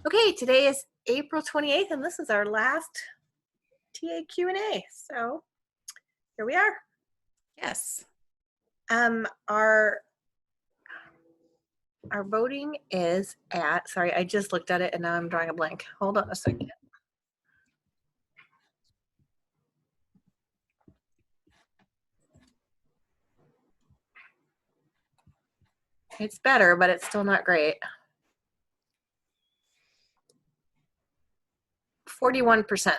Okay, today is April 28th, and this is our last TA Q&A. So here we are. Yes. Our voting is at, sorry, I just looked at it and now I'm drawing a blank. Hold on a second. It's better, but it's still not great. 41%.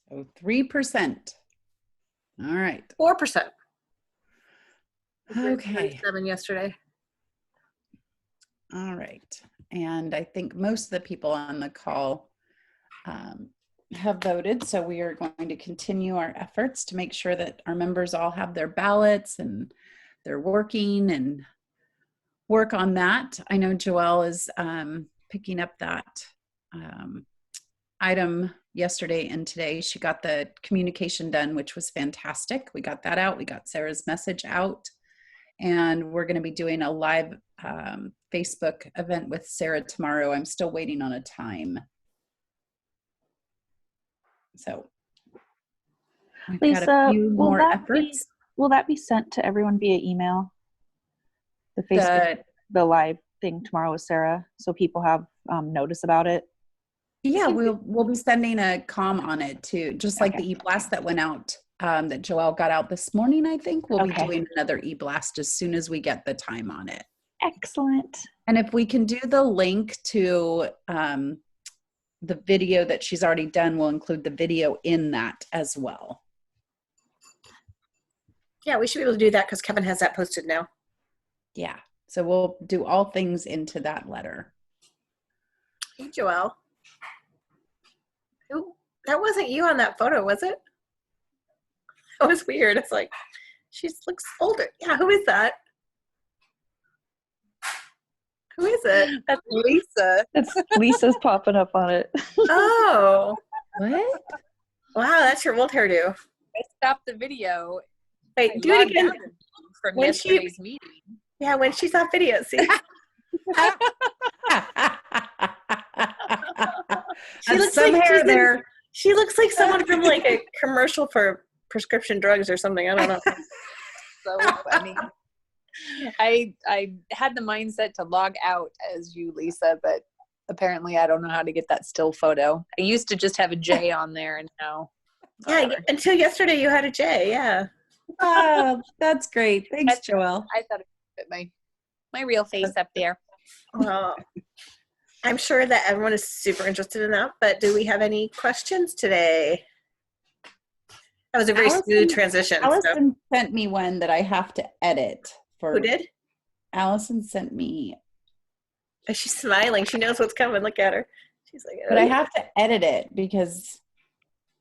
So 3%. All right. 4%. Okay. 7 yesterday. All right. And I think most of the people on the call have voted. So we are going to continue our efforts to make sure that our members all have their ballots and they're working and work on that. I know Joelle is picking up that item yesterday and today. She got the communication done, which was fantastic. We got that out. We got Sarah's message out. And we're going to be doing a live Facebook event with Sarah tomorrow. I'm still waiting on a time. So we've got a few more efforts. Will that be sent to everyone via email? The Facebook, the live thing tomorrow with Sarah, so people have notice about it. Yeah, we'll be sending a comm on it too, just like the e-blast that went out that Joelle got out this morning. I think we'll be doing another e-blast as soon as we get the time on it. Excellent. And if we can do the link to the video that she's already done, we'll include the video in that as well. Yeah, we should be able to do that because Kevin has that posted now. Yeah, so we'll do all things into that letter. Hey, Joelle. Ooh, that wasn't you on that photo, was it? That was weird. It's like, she looks older. Yeah, who is that? Who is it? That's Lisa. Lisa's popping up on it. Oh. What? Wow, that's your old hairdo. I stopped the video. Wait, do it again. From yesterday's meeting. Yeah, when she's on video, see? She looks some like hair there. She looks like someone from like a commercial for prescription drugs or something. I don't know. So funny. I had the mindset to log out as you, Lisa, but apparently I don't know how to get that still photo. I used to just have a J on there, and now. Yeah, until yesterday you had a J. Yeah. Oh, that's great. Thanks, Joelle. I thought it would put my real face up there. Well, I'm sure that everyone is super interested in that, but do we have any questions today? That was a very smooth transition. Allison sent me one that I have to edit. Who did? Allison sent me. She's smiling. She knows what's coming. Look at her. She's like, oh, but I have to edit it because.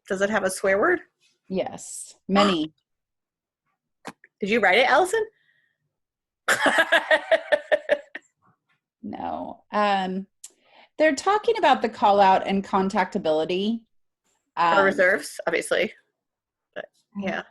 Does it have a swear word? Yes, many. Did you write it, Allison? No. They're talking about the call out and contactability. For reserves, obviously. But yeah.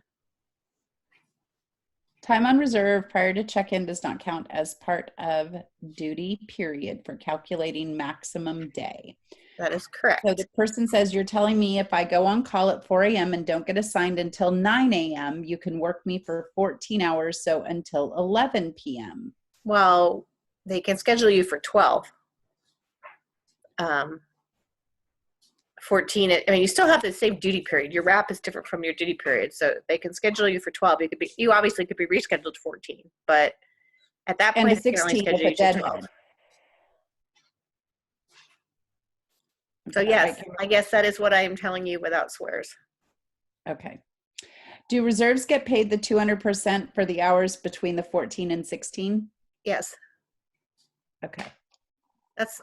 Time on reserve prior to check-in does not count as part of duty period for calculating maximum day. That is correct. So the person says, you're telling me if I go on call at 4 a.m. and don't get assigned until 9 a.m., you can work me for 14 hours, so until 11 p.m. Well, they can schedule you for 12. 14, I mean, you still have the same duty period. Your wrap is different from your duty period, so they can schedule you for 12. You obviously could be rescheduled to 14, but at that point, they can only schedule you to 12. So yes, I guess that is what I am telling you without swears. Okay. Do reserves get paid the 200% for the hours between the 14 and 16? Yes. Okay.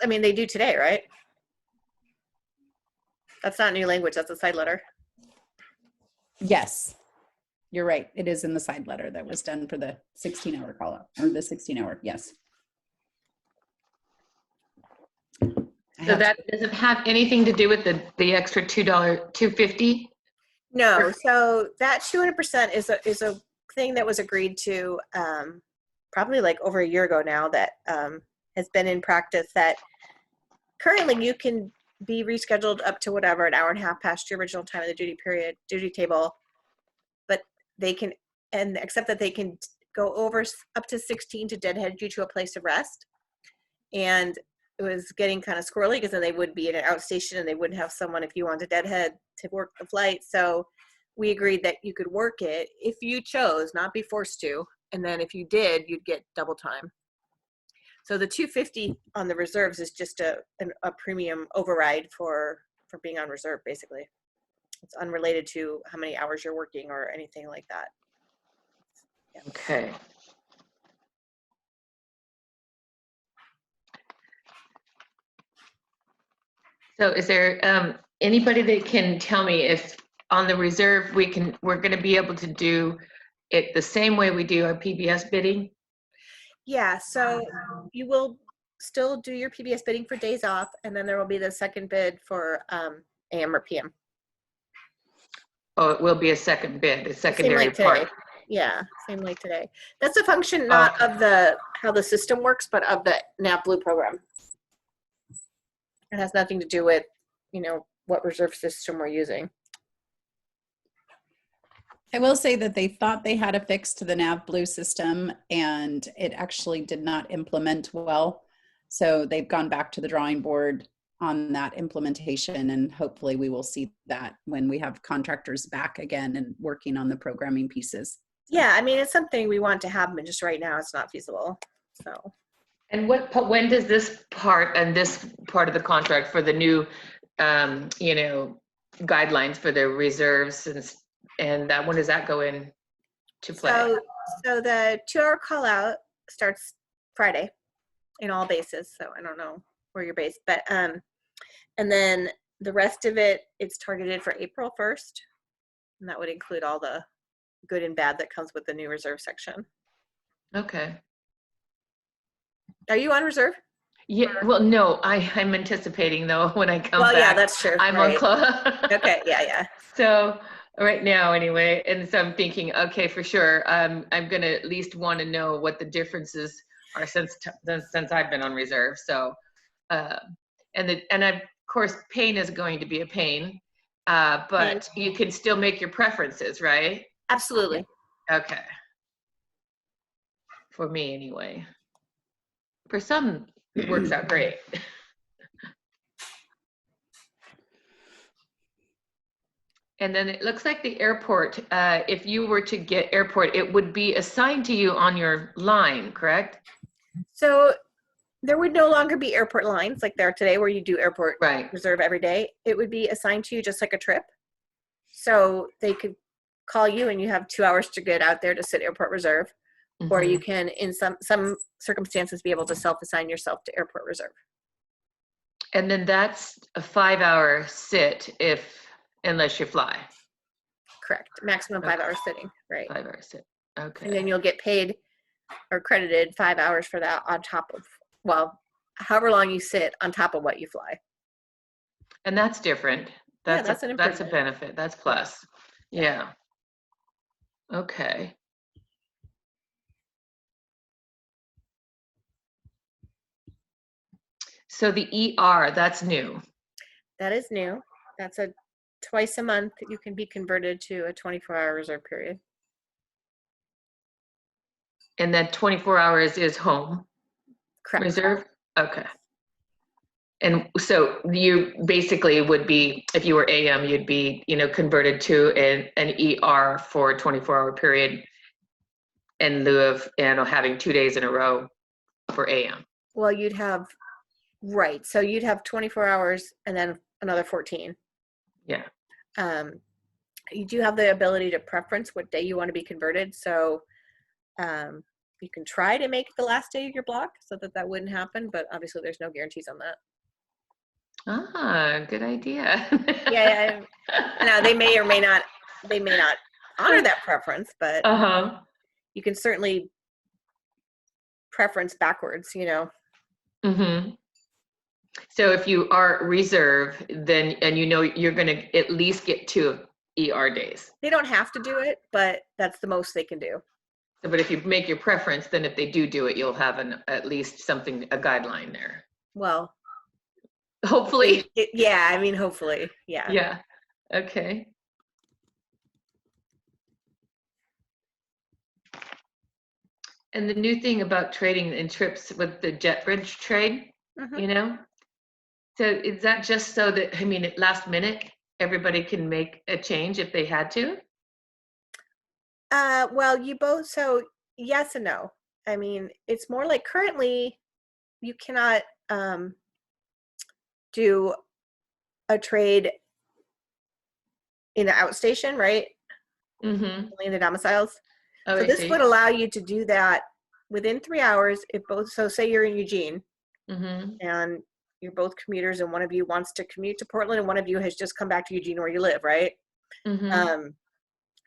I mean, they do today, right? That's not new language. That's a side letter. Yes. You're right. It is in the side letter that was done for the 16-hour call out, or the 16-hour. Yes. So that doesn't have anything to do with the extra $2.50? No. So that 200% is a thing that was agreed to probably like over a year ago now that has been in practice, that currently you can be rescheduled up to whatever, an hour and a half past your original time of the duty table, but they can, and except that they can go over up to 16 to deadhead you to a place of rest. And it was getting kind of squirrely because then they would be in an outstation and they wouldn't have someone if you wanted to deadhead to work the flight. So we agreed that you could work it if you chose, not be forced to. And then if you did, you'd get double time. So the $250 on the reserves is just a premium override for being on reserve, basically. It's unrelated to how many hours you're working or anything like that. Yeah. Okay. So is there anybody that can tell me if on the reserve we're going to be able to do it the same way we do our PBS bidding? Yeah, so you will still do your PBS bidding for days off, and then there will be the second bid for AM or PM. Oh, it will be a second bid, a secondary same like part. Today. Yeah, same like today. That's a function not of how the system works, but of the NAVBLUE program. It has nothing to do with, what reserve system we're using. I will say that they thought they had a fix to the NAVBLUE system and it actually did not implement well. So they've gone back to the drawing board on that implementation, and hopefully we will see that when we have contractors back again and working on the programming pieces. So. Yeah, I mean, it's something we want to have, but just right now it's not feasible. So. And when does this part of the contract for the new, guidelines for the reserves and that, when does that go in to play? So the 2-hour call out starts Friday in all bases. So I don't know where you're based, but and then the rest of it, it's targeted for April 1st, and that would include all the good and bad that comes with the new reserve section. Okay. Are you on reserve? Yeah. Well, no, I'm anticipating though when I come back. Well, yeah, that's true. I'm right. on close. Okay. Yeah. So right now anyway, and so I'm thinking, okay, for sure, I'm gonna at least want to know what the differences are since I've been on reserve. So and of course pain is going to be a pain, but you can still make your preferences, right? Absolutely. Okay. For me anyway. For some it works out great. And then it looks like the airport, if you were to get airport, it would be assigned to you on your line, correct? So there would no longer be airport lines like there are today where you do airport reserve every day. It would be assigned to you just like a trip. So they could call you and you have 2 hours to get out there to sit airport reserve. Mm-hmm. Or you can, in some circumstances, be able to self-assign yourself to airport reserve. And then that's a 5-hour sit unless you fly. Correct. Maximum 5 hours sitting, right? 5 hours sit. Okay. And then you'll get paid or credited 5 hours for that on top of, however long you sit on top of what you fly. And that's different. That's a benefit. That's plus. Yeah. Okay. So the ER, that's new. That is new. That's a twice a month you can be converted to a 24-hour reserve period. And that 24 hours is home? Correct. Reserve? Okay. And so you basically would be, if you were AM, you'd be, converted to an ER for a 24-hour period in lieu of, having 2 days in a row for AM. Well, you'd have, right. So you'd have 24 hours and then another 14. Yeah. You do have the ability to preference what day you want to be converted. So you can try to make the last day of your block so that wouldn't happen, but obviously there's no guarantees on that. Ah, good idea. Yeah. Now they may or may not honor that preference, but you can certainly preference backwards, Mm-hmm. So if you are reserve, then, and you're going to at least get 2 ER days. They don't have to do it, but that's the most they can do. So, but if you make your preference, then if they do it, you'll have at least a guideline there. Well, Hopefully. Yeah, I mean, hopefully, yeah. Yeah. Okay. And the new thing about trading in trips with the jet bridge trade, Mhm. So is that just so that, I mean, at last minute, everybody can make a change if they had to? Well, so yes and no. I mean, it's more like currently you cannot do a trade in the outstation, right? Mm-hmm. Only in the domiciles. Oh, So I this see. would allow you to do that within 3 hours if both, so say you're in Eugene Mm-hmm. and you're both commuters and one of you wants to commute to Portland and one of you has just come back to Eugene where you live, right? Mm-hmm.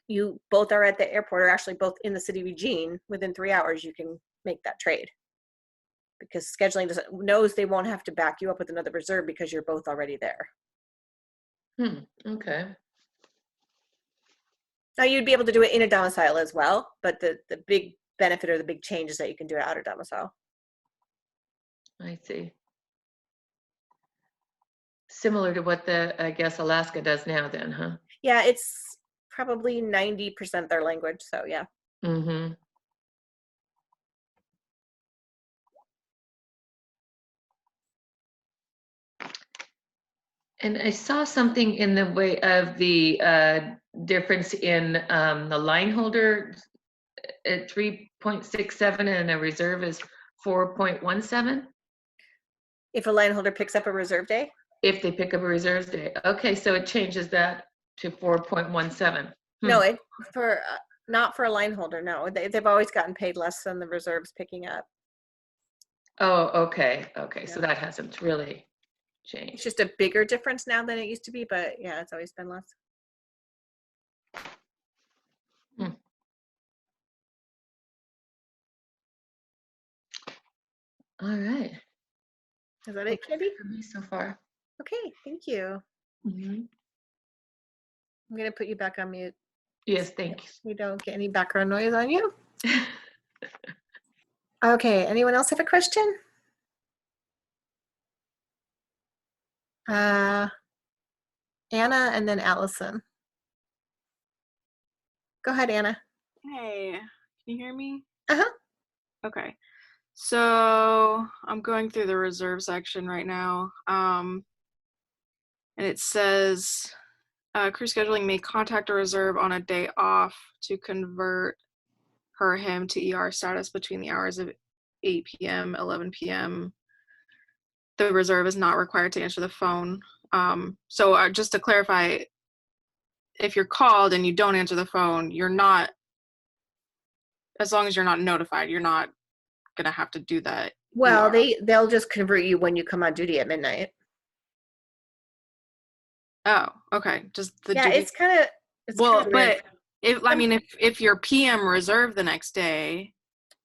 You both are at the airport or actually both in the city of Eugene. Within 3 hours, you can make that trade. Because scheduling knows they won't have to back you up with another reserve because you're both already there. Okay. Now you'd be able to do it in a domicile as well, but the big benefit or the big change is that you can do it out of domicile. I see. Similar to what I guess Alaska does now then, huh? Yeah, it's probably 90% their language, so yeah. Mm-hmm. And I saw something in the way of the difference in the line holder at 3.67 and a reserve is 4.17 If a line holder picks up a reserve day, if they pick up a reserve day. Okay, so it changes that to 4.17. no, it for not for a line holder. No, they've always gotten paid less than the reserves picking up. Oh, okay. Okay, Yeah. so that hasn't really It's changed. just a bigger difference now than it used to be, but yeah, it's always been less. All right. Is that it, Candy? For me so far. Okay, thank you. Mhm. I'm gonna put you back on mute. Yes, thanks. We don't get any background noise on you. Okay, anyone else have a question? Anna and then Allison. Go ahead, Anna. Hey, can you hear me? Uh-huh. Okay. So I'm going through the reserve section right now. And it says crew scheduling may contact a reserve on a day off to convert her or him to ER status between the hours of 8 p.m., 11 p.m. The reserve is not required to answer the phone. So just to clarify, if you're called and you don't answer the phone, you're not, as long as you're not notified, you're not gonna have to do that. Well, ER. they'll just convert you when you come on duty at midnight. Oh, okay. Just the Yeah, duty. it's kind of Well, weird. but if you're PM reserve the next day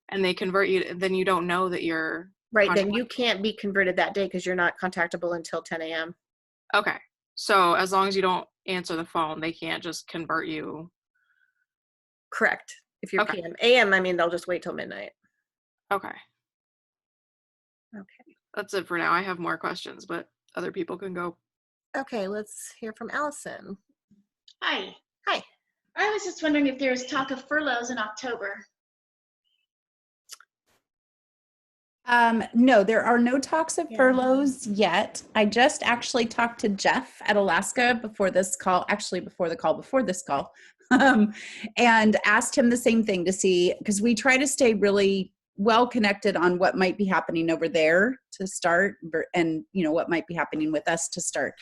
and they convert you, then you don't know that you're Right, then you can't be converted that day because you're not contactable until 10 a.m. Okay. So as long as you don't answer the phone, they can't just convert you. Correct. If you're Okay. PM. AM, I mean, they'll just wait till midnight. Okay. Okay. That's it for now. I have more questions, but other people can go. Okay, let's hear from Allison. Hi. Hi. I was just wondering if there was talk of furloughs in October. No, there are no talks of Yeah. furloughs yet. I just actually talked to Jeff at Alaska before this call, actually before this call, and asked him the same thing to see, because we try to stay really well connected on what might be happening over there to start, and what might be happening with us to start.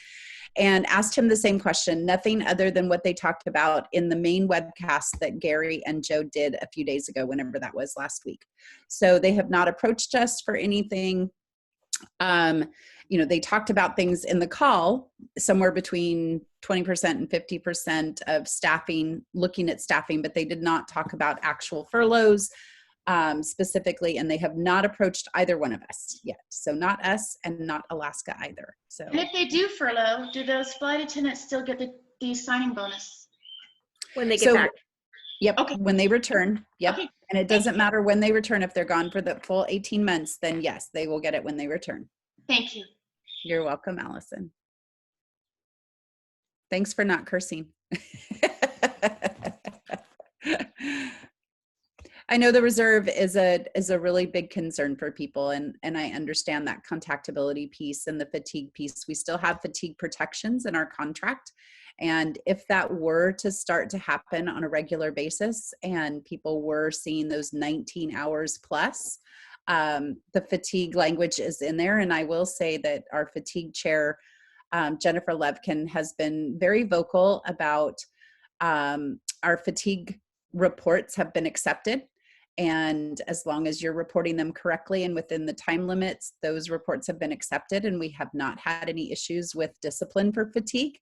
And asked him the same question, nothing other than what they talked about in the main webcast that Gary and Joe did a few days ago, whenever that was last week. So they have not approached us for anything. They talked about things in the call, somewhere between 20% and 50% of staffing, looking at staffing, but they did not talk about actual furloughs specifically, and they have not approached either one of us yet. So not us and not Alaska either. So. And if they do furlough, do those flight attendants still get the signing bonus? When they get back. Yep. Okay. When they return. Yep. Okay. And it doesn't matter when they return. If they're gone for the full 18 months, then yes, they will get it when they return. Thank you. You're welcome, Allison. Thanks for not cursing. I know the reserve is a really big concern for people, and I understand that contactability piece and the fatigue piece. We still have fatigue protections in our contract, and if that were to start to happen on a regular basis and people were seeing those 19 hours plus, the fatigue language is in there. And I will say that our fatigue chair, Jennifer Levkin, has been very vocal about our fatigue reports have been accepted. And as long as you're reporting them correctly and within the time limits, those reports have been accepted, and we have not had any issues with discipline for fatigue.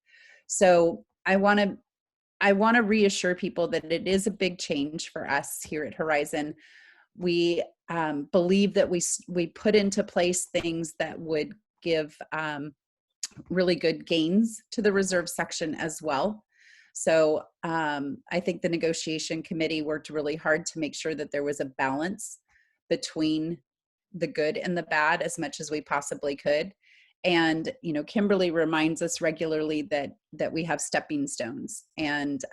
So I want to reassure people that it is a big change for us here at Horizon. We believe that we put into place things that would give really good gains to the reserve section as well. So I think the negotiation committee worked really hard to make sure that there was a balance between the good and the bad as much as we possibly could. And, you know, Kimberly reminds us regularly that we have stepping stones, and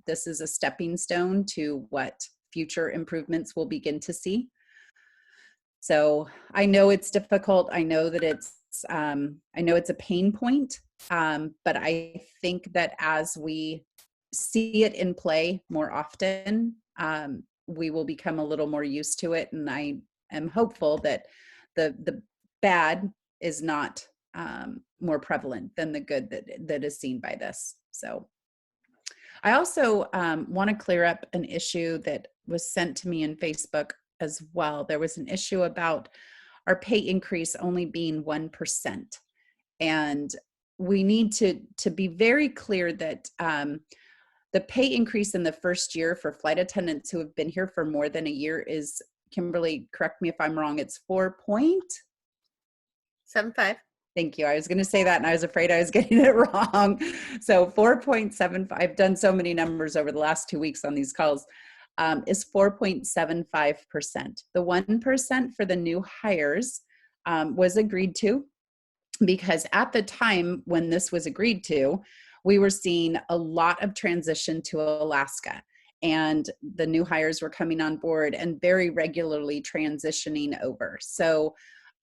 this is a stepping stone to what future improvements we'll begin to see. So I know it's difficult. I know that it's a pain point, but I think that as we see it in play more often, we will become a little more used to it. And I am hopeful that the bad is not more prevalent than the good that is seen by this. So I also want to clear up an issue that was sent to me in Facebook as well. There was an issue about our pay increase only being 1%. And we need to be very clear that the pay increase in the first year for flight attendants who have been here for more than a year is, Kimberly, correct me if I'm wrong, it's 4.75. Thank you. I was going to say that and I was afraid I was getting it wrong. So 4.75, I've done so many numbers over the last 2 weeks on these calls, is 4.75%. The 1% for the new hires was agreed to, because at the time when this was agreed to, we were seeing a lot of transition to Alaska, and the new hires were coming on board and very regularly transitioning over. So,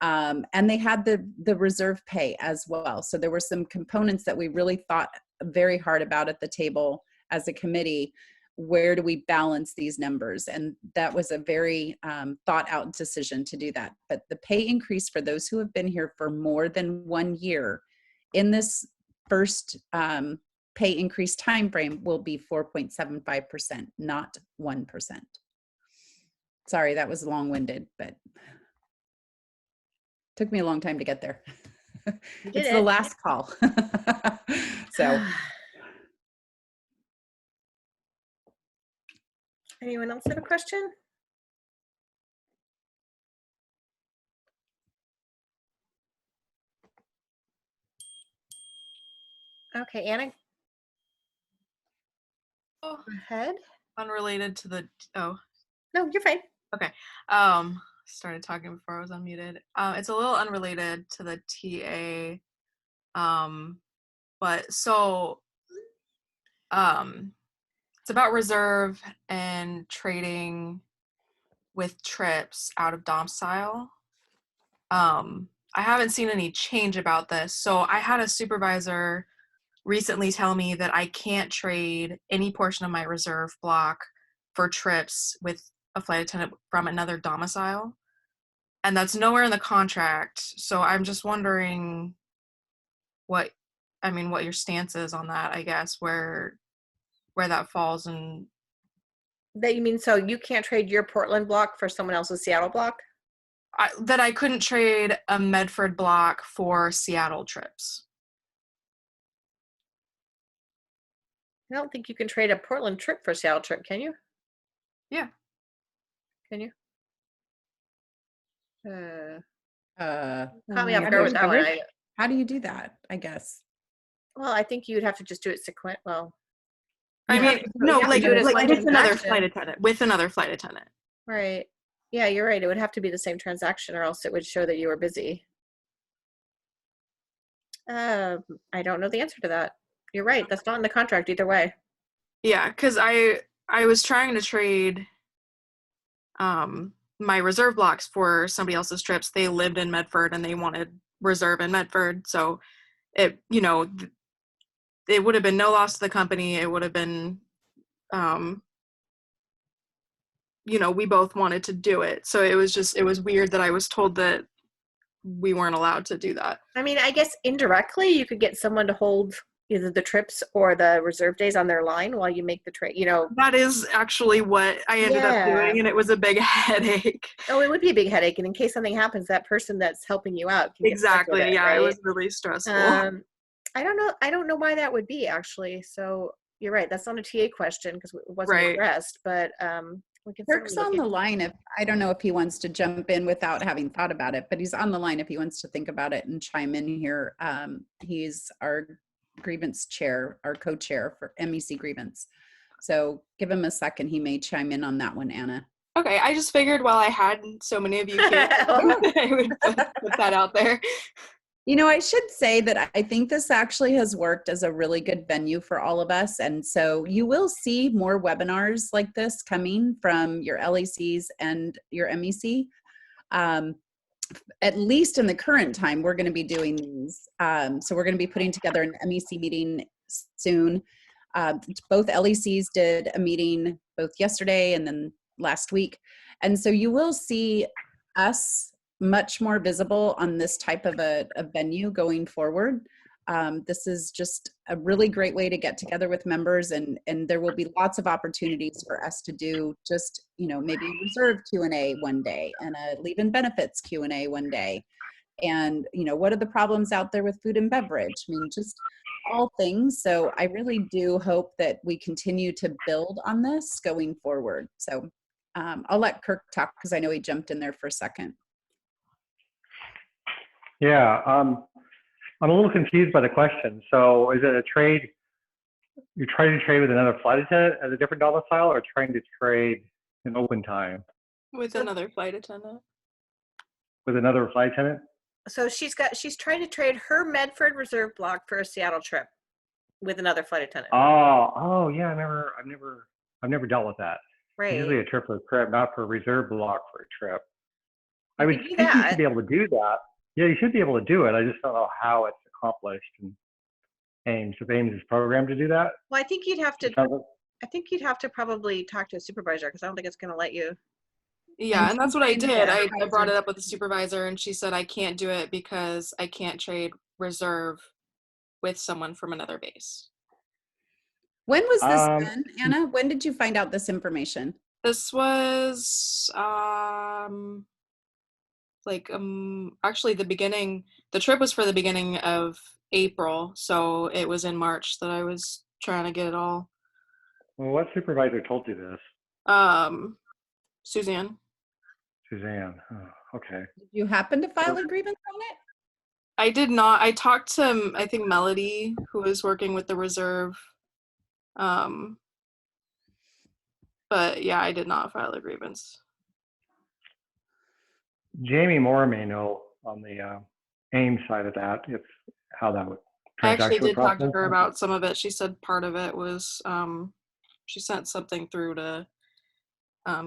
and they had the reserve pay as well. So there were some components that we really thought very hard about at the table as a committee. Where do we balance these numbers? And that was a very thought out decision to do that. But the pay increase for those who have been here for more than 1 year in this first pay increase timeframe will be 4.75%, not 1%. Sorry, that was long-winded, but took me a long time to get there. It's the last call. So. Anyone else have a question? Okay, Anna, Oh, go ahead. unrelated to the, oh, No, you're fine. okay. Started talking before I was unmuted. It's a little unrelated to the TA. But so, it's about reserve and trading with trips out of domicile. I haven't seen any change about this. So I had a supervisor recently tell me that I can't trade any portion of my reserve block for trips with a flight attendant from another domicile. And that's nowhere in the contract. So I'm just wondering what your stance is on that, I guess, where that falls. And That you mean, so you can't trade your Portland block for someone else's Seattle block? that I couldn't trade a Medford block for Seattle trips. I don't think you can trade a Portland trip for a Seattle trip, can you? Yeah. Can you? Caught me off guard with that one. How do you do that? I guess. Well, I think you'd have to just do it sequential. Well, I mean, no, you have like to do it as one with another transaction. flight attendant, with another flight attendant. Right. Yeah, you're right. It would have to be the same transaction, or else it would show that you were busy. I don't know the answer to that. You're right. That's not in the contract either way. Yeah, because I was trying to trade my reserve blocks for somebody else's trips. They lived in Medford and they wanted reserve in Medford, so it it would have been no loss to the company. It would have been we both wanted to do it, so it was weird that I was told that we weren't allowed to do that. I mean, I guess indirectly you could get someone to hold either the trips or the reserve days on their line while you make the trade, That is actually what I ended up doing, and it was a big headache. Oh, it would be a big headache. And in case something happens, that person that's helping you out can get stuck with it, Yeah, right? it was really stressful. I don't know why that would be, actually. So you're right. That's not a TA question because it wasn't addressed, but we can Kirk's certainly on look the line. If I don't know if he wants to jump in without having thought about it, but he's on the line if he wants to think about it and chime in here. He's our grievance chair, our co-chair for MEC grievance. So give him a second. He may chime in on that one, Anna. Okay, I just figured while I had so many of you here, I would put that out there. I should say that I think this actually has worked as a really good venue for all of us. And so you will see more webinars like this coming from your LECs and your MEC. At least in the current time, we're going to be doing these. So we're going to be putting together an MEC meeting soon. Both LECs did a meeting both yesterday and then last week. And so you will see us much more visible on this type of a venue going forward. This is just a really great way to get together with members, and there will be lots of opportunities for us to do just, maybe a reserve Q&A one day and a leave and benefits Q&A one day. And, what are the problems out there with food and beverage? I mean, just all things. So I really do hope that we continue to build on this going forward. So I'll let Kirk talk because I know he jumped in there for a second. Yeah, I'm a little confused by the question. So is it a trade, you're trying to trade with another flight attendant at a different domicile, or trying to trade in open time? With another flight attendant. With another flight attendant? So she's trying to trade her Medford reserve block for a Seattle trip with another flight attendant. Oh yeah, I've never dealt with that. Right. Usually a trip for a trip, not for a reserve block for a trip. I would think that. you should be able to do that. Yeah, you should be able to do it. I just don't know how it's accomplished in Ames. If Ames is programmed to do that. Well, I think you'd have to probably talk to a supervisor because I don't think it's going to let you. Yeah, and that's what I did. I brought it up with the supervisor, and she said I can't do it because I can't trade reserve with someone from another base. When was this done, Anna? When did you find out this information? This was actually the trip was for the beginning of April, so it was in March that I was trying to get it all. Well, what supervisor told you this? Suzanne. Suzanne. Oh, okay. Did you happen to file a grievance on it? I did not. I talked to, I think, Melody, who was working with the reserve. But yeah, I did not file a grievance. Jamie Moore may know on the Ames side of that, if how that would. I actually did talk to her about some of it. She said part of it was she sent something through to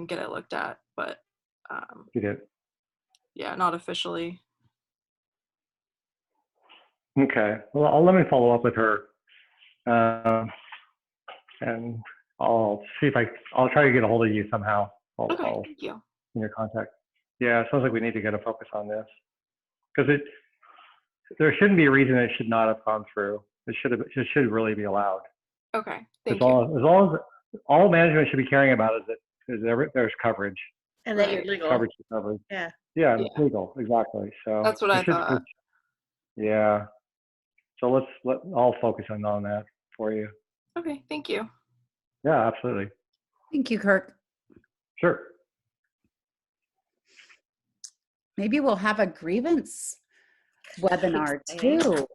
get it looked at, but you did. Yeah, not officially. Okay. Well, let me follow up with her, and I'll see if I'll try to get a hold of you somehow. Okay, thank you. In your contact. Yeah, it sounds like we need to get a focus on this because there shouldn't be a reason it should not have gone through. It should really be allowed. Okay, thank you. As long as all management should be caring about is that there's coverage. And that you're legal. Coverage is coverage. Yeah. Yeah, it's legal, exactly. So that's what I thought. Yeah. So I'll focus on that for you. Okay, thank you. Yeah, absolutely. Thank you, Kirk. Sure. Maybe we'll have a grievance webinar too.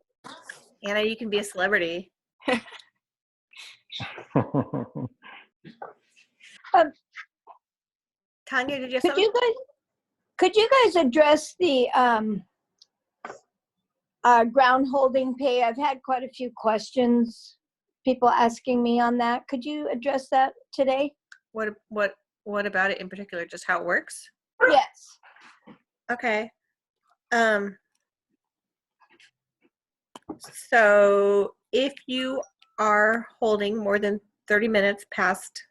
Anna, you can be a celebrity. Tanya, did you have something? Could you guys address the Ground holding pay, I've had quite a few questions, people asking me on that. Could you address that today? What about it in particular? Just how it works? Yes. Okay. So if you are holding more than 30 minutes past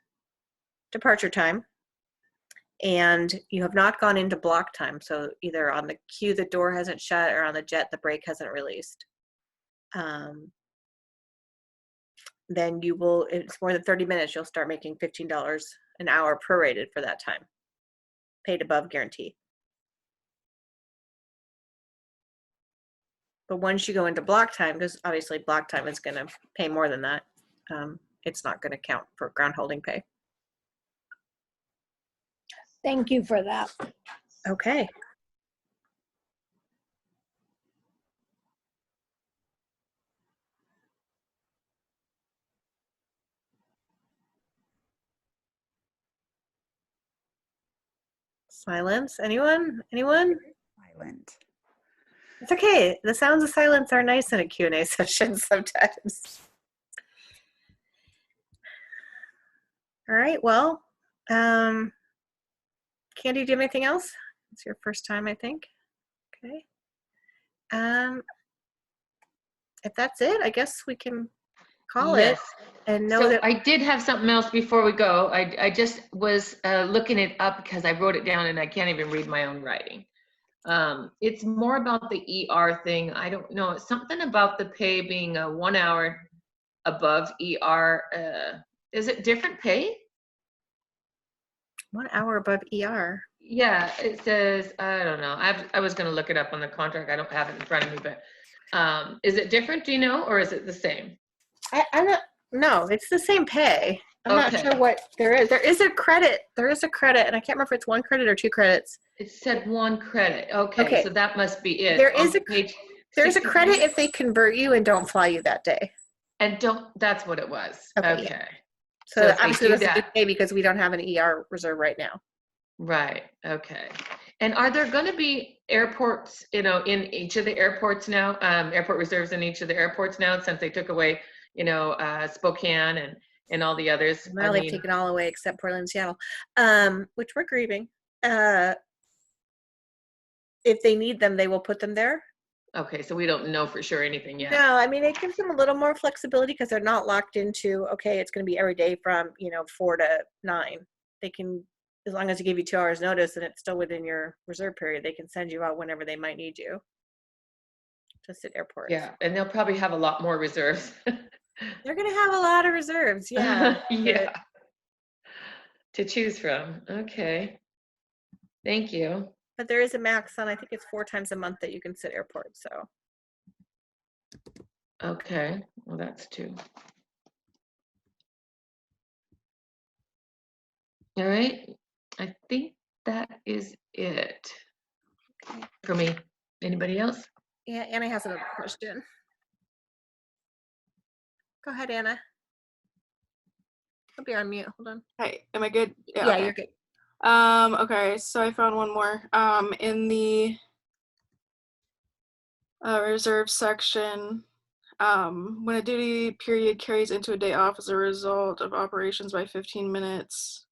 departure time and you have not gone into block time, so either on the queue the door hasn't shut or on the jet the brake hasn't released, then you will, if it's more than 30 minutes, you'll start making $15 an hour prorated for that time, paid above guarantee. But once you go into block time, because obviously block time is going to pay more than that, it's not going to count for ground holding pay. Thank you for that. Okay. Silence. Anyone? Anyone? Silent. It's okay. The sounds of silence are nice in a Q&A session sometimes. All right. Well, Candy, do you have anything else? It's your first time, I think. Okay. If that's it, I guess we can call it and know that. I did have something else before we go. I just was looking it up because I wrote it down and I can't even read my own writing. It's more about the ER thing. I don't know. It's something about the pay being 1 hour above ER. Is it different pay? 1 hour above ER. Yeah, it says, I don't know. I was going to look it up on the contract. I don't have it in front of me, but is it different, do you know, or is it the same? I'm not, no, it's the same pay. I'm not Okay. sure what there is. There is a credit. There is a credit, and I can't remember if it's 1 credit or 2 credits. It said 1 credit. Okay, Okay. so that must be it. There is On page There's a 63. credit if they convert you and don't fly you that day. And that's what it was. Okay, Okay. yeah. So So if they obviously do that's a that- good pay because we don't have an ER reserve right now. Right, okay. And are there gonna be airports, in each of the airports now, airport reserves in each of the airports now, since they took away, Spokane and all the others? Well, they've taken all away except Portland and Seattle, which we're grieving. If they need them, they will put them there. Okay, so we don't know for sure anything yet. No, I mean, it gives them a little more flexibility because they're not locked into, okay, it's going to be every day from, 4 to 9. They can, as long as you give you 2 hours notice and it's still within your reserve period, they can send you out whenever they might need you. Just at airports. Yeah, and they'll probably have a lot more reserves. They're going to have a lot of reserves, yeah. Yeah. To choose from. Okay. Thank you. But there is a max on, I think it's 4 times a month that you can sit airports, so. Okay, well, that's 2. All right, I think that is it for me. Anybody else? Yeah, Anna has another question. Go ahead, Anna. I'll be on mute. Hold on. Hey, am I good? Yeah, okay. you're good. Okay, so I found one more. In the reserve section, when a duty period carries into a day off as a result of operations by 15 minutes,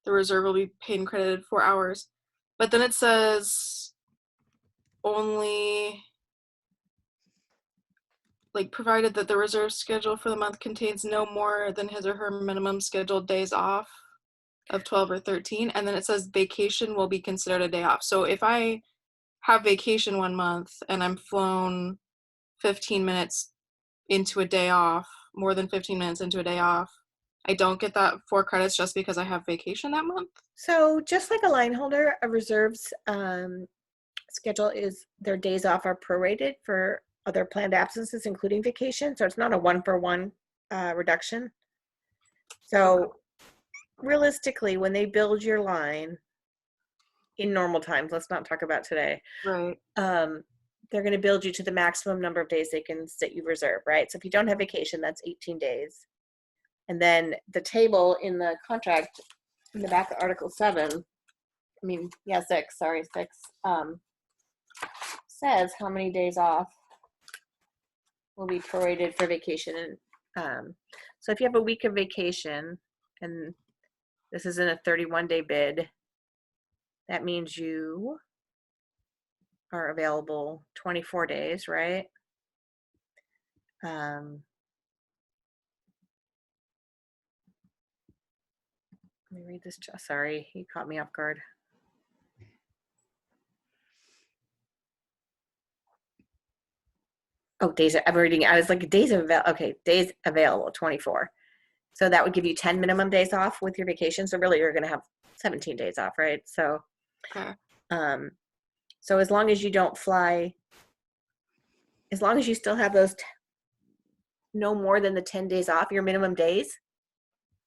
the reserve will be paid and credited 4 hours. But then it says only, provided that the reserve schedule for the month contains no more than his or her minimum scheduled days off of 12 or 13. And then it says vacation will be considered a day off. So if I have vacation 1 month and I'm flown 15 minutes into a day off, more than 15 minutes into a day off, I don't get that 4 credits just because I have vacation that month? So just like a line holder, a reserve's schedule is their days off are prorated for other planned absences, including vacation. So it's not a 1-for-1 reduction. So realistically, when they build your line in normal times, let's not talk about today. Right. They're going to build you to the maximum number of days they can set you reserve, right? So if you don't have vacation, that's 18 days. And then the table in the contract, in the back of Article 7, 6, says how many days off will be prorated for vacation. And so if you have a week of vacation, and this is in a 31-day bid, that means you are available 24 days, right? Let me read this. Sorry, you caught me off guard. Oh, days. I'm reading. I was like, days available. Okay, days available, 24. So that would give you 10 minimum days off with your vacation. So really, you're going to have 17 days off, right? So, Okay. So as long as you don't fly, as long as you still have those no more than the 10 days off, your minimum days,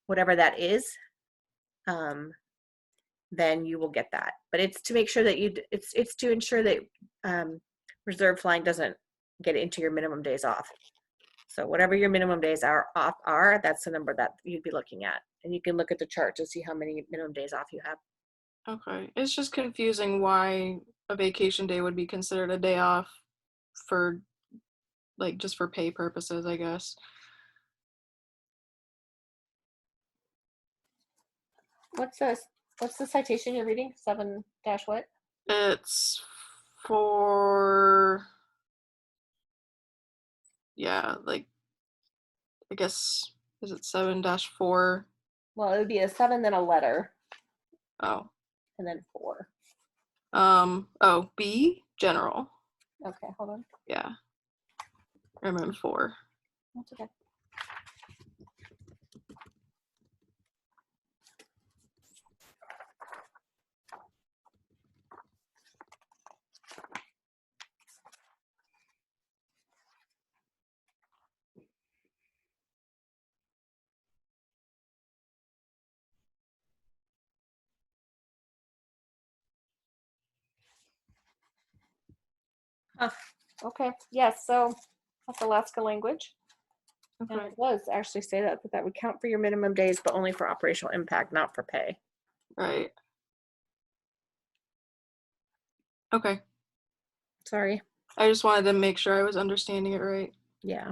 whatever that is, then you will get that. But it's to make sure that it's to ensure that reserve flying doesn't get into your minimum days off. So whatever your minimum days are off are, that's the number that you'd be looking at. And you can look at the chart to see how many minimum days off you have. Okay. It's just confusing why a vacation day would be considered a day off for, like, just for pay purposes, I guess. What's the citation you're reading? 7 dash what? It's for, yeah, like, I guess, is it 7-4? Well, it would be a 7, then a letter, Oh. and then 4. Oh, B, general. Okay, hold on. Yeah. And then 4. That's okay. Okay, yes, so that's Alaska language. And Okay. it does actually say that would count for your minimum days, but only for operational impact, not for pay. Right. Okay. Sorry. I just wanted to make sure I was understanding it right. Yeah.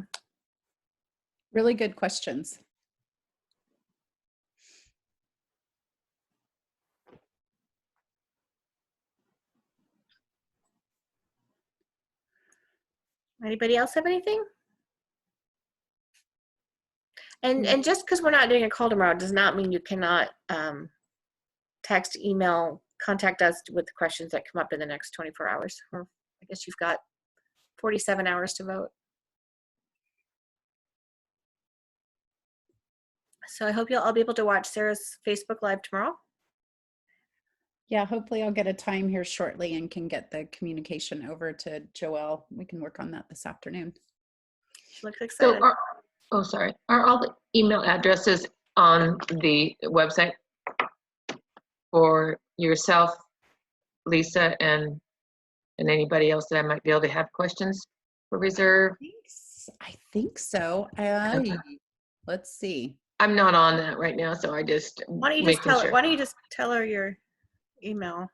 Really good questions. Anybody else have anything? And just because we're not doing a call tomorrow does not mean you cannot text, email, contact us with the questions that come up in the next 24 hours. Or I guess you've got 47 hours to vote. So I hope you'll all be able to watch Sarah's Facebook Live tomorrow. Yeah, hopefully I'll get a time here shortly and can get the communication over to Joelle. We can work on that this afternoon. She looks excited. So sorry. Are all the email addresses on the website for yourself, Lisa, and anybody else that I might be able to have questions for reserve? I think so. Let's see. I'm not on that right now, so I just Why don't you just tell her your email?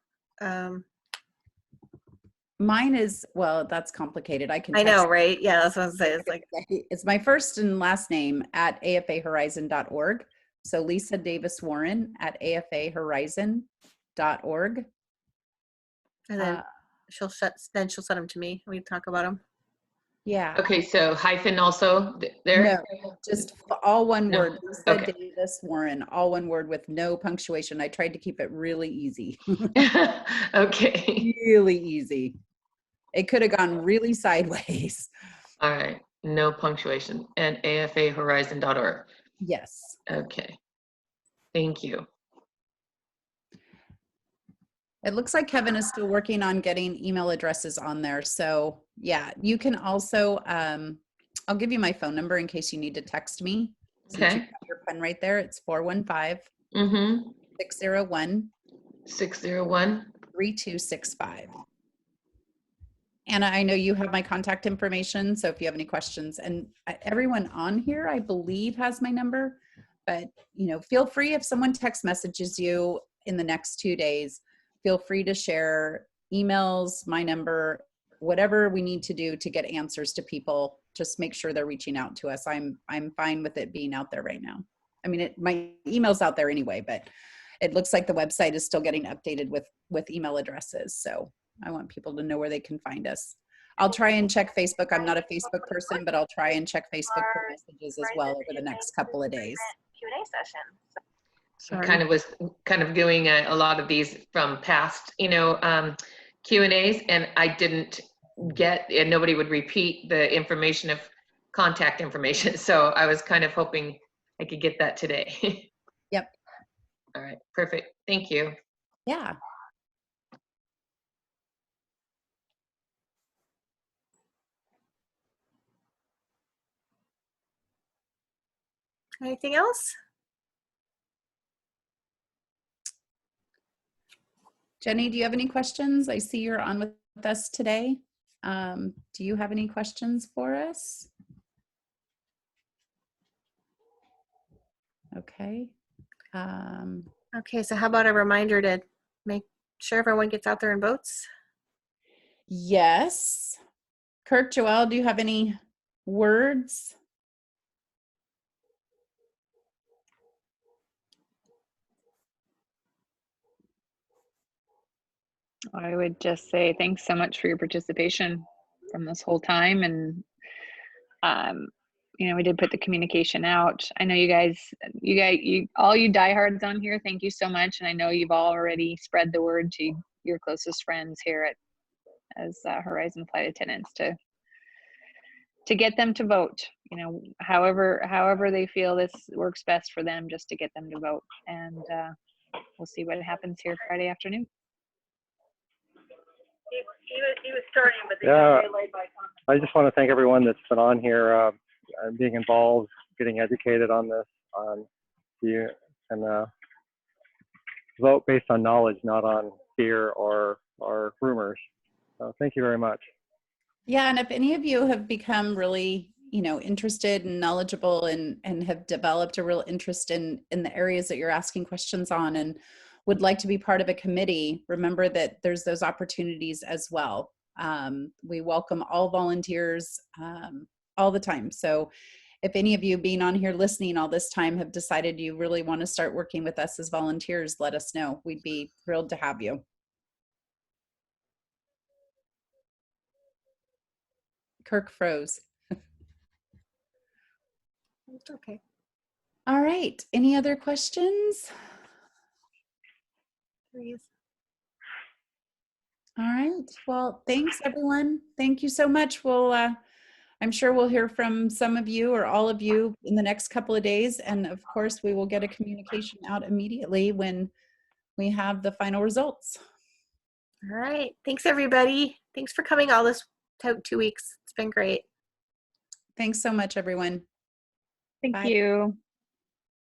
Mine is, well, that's complicated. I know, right? Yeah, that's what I was saying. It's like, it's my first and last name at afahorizon.org. So Lisa Davis Warren at afahorizon.org. And then she'll send them to me. We talk about them. Yeah. Okay, so hyphen also there? No, just all one No. word. Lisa Okay. Davis Warren, all one word with no punctuation. I tried to keep it really easy. Okay. Really easy. It could have gone really sideways. All right. No punctuation. And afahorizon.org. Yes. Okay. Thank you. It looks like Kevin is still working on getting email addresses on there. So yeah, you can also, I'll give you my phone number in case you need to text me. Since Okay. you've got your pen right there. It's 415 Mm-hmm. 601 601 3265. Anna, I know you have my contact information, so if you have any questions, and everyone on here, I believe, has my number, but feel free if someone text messages you in the next 2 days, feel free to share emails, my number, whatever we need to do to get answers to people, just make sure they're reaching out to us. I'm fine with it being out there right now. I mean, my email's out there anyway, but it looks like the website is still getting updated with email addresses. So I want people to know where they can find us. I'll try and check Facebook. I'm not a Facebook person, but I'll try and check Facebook for messages as well over the next couple of days. Q&A session. I kind of doing a lot of these from past, Q&As, and I didn't get, and nobody would repeat the information of contact information. So I was kind of hoping I could get that today. Yep. All right, perfect. Thank you. Yeah. Anything else? Jenny, do you have any questions? I see you're on with us today. Do you have any questions for us? Okay. Okay, so how about a reminder to make sure everyone gets out there and votes? Yes. Kirk, Joelle, do you have any words? I would just say thanks so much for your participation from this whole time. And, we did put the communication out. I know all you diehards on here, thank you so much. And I know you've all already spread the word to your closest friends here as Horizon flight attendants to get them to vote, however they feel this works best for them, just to get them to vote. And we'll see what happens here Friday afternoon. He was starting, but Yeah, I just want to thank everyone that's been on here, and being involved, getting educated on this. You can vote based on knowledge, not on fear or rumors. So thank you very much. Yeah, and if any of you have become really, interested and knowledgeable and have developed a real interest in the areas that you're asking questions on and would like to be part of a committee, remember that there's those opportunities as well. We welcome all volunteers all the time. So if any of you being on here listening all this time have decided you really want to start working with us as volunteers, let us know. We'd be thrilled to have you. Kirk froze. It's okay. All right. Any other questions? Please. All right. Well, thanks everyone. Thank you so much. I'm sure we'll hear from some of you or all of you in the next couple of days. And of course, we will get a communication out immediately when we have the final results. All right. Thanks, everybody. Thanks for coming all this 2 weeks. It's been great. Thanks so much, everyone. Thank Bye. you.